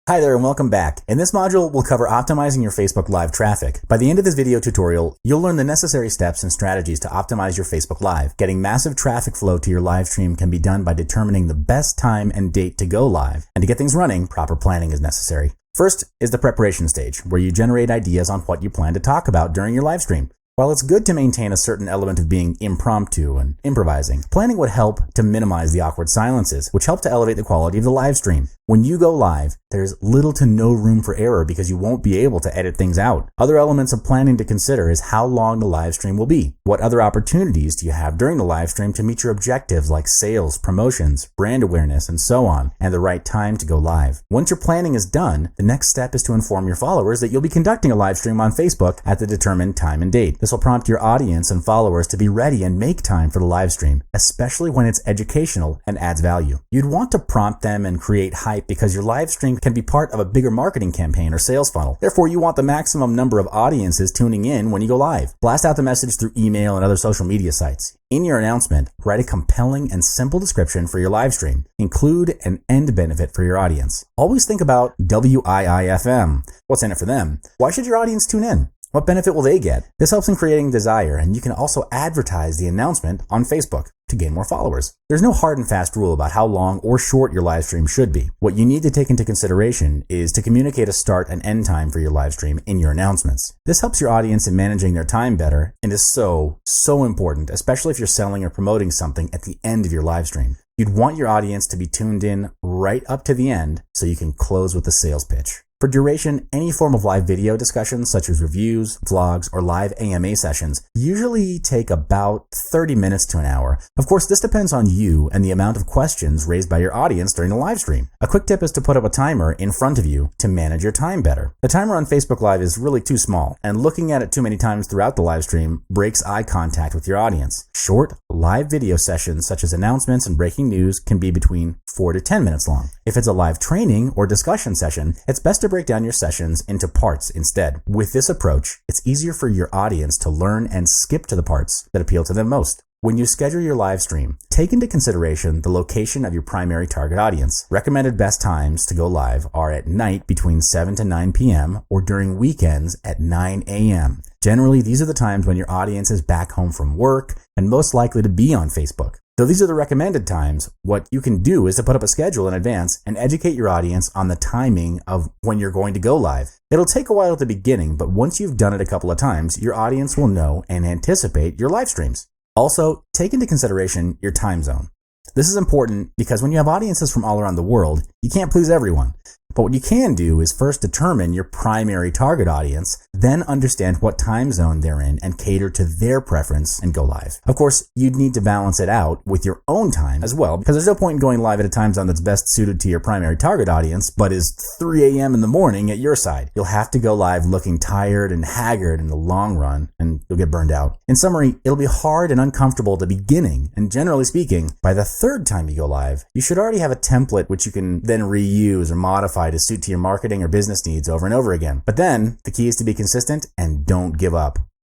Hi there and welcome back. In this module, we'll cover optimizing your Facebook Live traffic. By the end of this video tutorial, you'll learn the necessary steps and strategies to optimize your Facebook Live. Getting massive traffic flow to your live stream can be done by determining the best time and date to go live. And to get things running, proper planning is necessary. First is the preparation stage, where you generate ideas on what you plan to talk about during your live stream. While it's good to maintain a certain element of being impromptu and improvising, planning would help to minimize the awkward silences, which help to elevate the quality of the live stream. When you go live, there's little to no room for error because you won't be able to edit things out. Other elements of planning to consider is how long the live stream will be. What other opportunities do you have during the live stream to meet your objectives like sales, promotions, brand awareness, and so on, and the right time to go live. Once your planning is done, the next step is to inform your followers that you'll be conducting a live stream on Facebook at the determined time and date. This will prompt your audience and followers to be ready and make time for the live stream, especially when it's educational and adds value. You'd want to prompt them and create hype because your live stream can be part of a bigger marketing campaign or sales funnel. Therefore, you want the maximum number of audiences tuning in when you go live. Blast out the message through email and other social media sites. In your announcement, write a compelling and simple description for your live stream. Include an end benefit for your audience. Always think about WIIFM. What's in it for them? Why should your audience tune in? What benefit will they get? This helps in creating desire, and you can also advertise the announcement on Facebook to gain more followers. There's no hard and fast rule about how long or short your live stream should be. What you need to take into consideration is to communicate a start and end time for your live stream in your announcements. This helps your audience in managing their time better and is so important, especially if you're selling or promoting something at the end of your live stream. You'd want your audience to be tuned in right up to the end so you can close with the sales pitch. For duration, any form of live video discussions such as reviews, vlogs, or live AMA sessions usually take about 30 minutes to an hour. Of course, this depends on you and the amount of questions raised by your audience during the live stream. A quick tip is to put up a timer in front of you to manage your time better. The timer on Facebook Live is really too small, and looking at it too many times throughout the live stream breaks eye contact with your audience. Short, live video sessions such as announcements and breaking news can be between 4 to 10 minutes long. If it's a live training or discussion session, it's best to break down your sessions into parts instead. With this approach, it's easier for your audience to learn and skip to the parts that appeal to them most. When you schedule your live stream, take into consideration the location of your primary target audience. Recommended best times to go live are at night between 7 to 9 p.m. or during weekends at 9 a.m. Generally, these are the times when your audience is back home from work and most likely to be on Facebook. Though these are the recommended times, what you can do is to put up a schedule in advance and educate your audience on the timing of when you're going to go live. It'll take a while at the beginning, but once you've done it a couple of times, your audience will know and anticipate your live streams. Also, take into consideration your time zone. This is important because when you have audiences from all around the world, you can't please everyone. But what you can do is first determine your primary target audience, then understand what time zone they're in and cater to their preference and go live. Of course, you'd need to balance it out with your own time as well, because there's no point in going live at a time zone that's best suited to your primary target audience, but is 3 a.m. in the morning at your side. You'll have to go live looking tired and haggard in the long run, and you'll get burned out. In summary, it'll be hard and uncomfortable at the beginning, and generally speaking, by the third time you go live, you should already have a template which you can then reuse or modify to suit to your marketing or business needs over and over again. But then, the key is to be consistent and don't give up.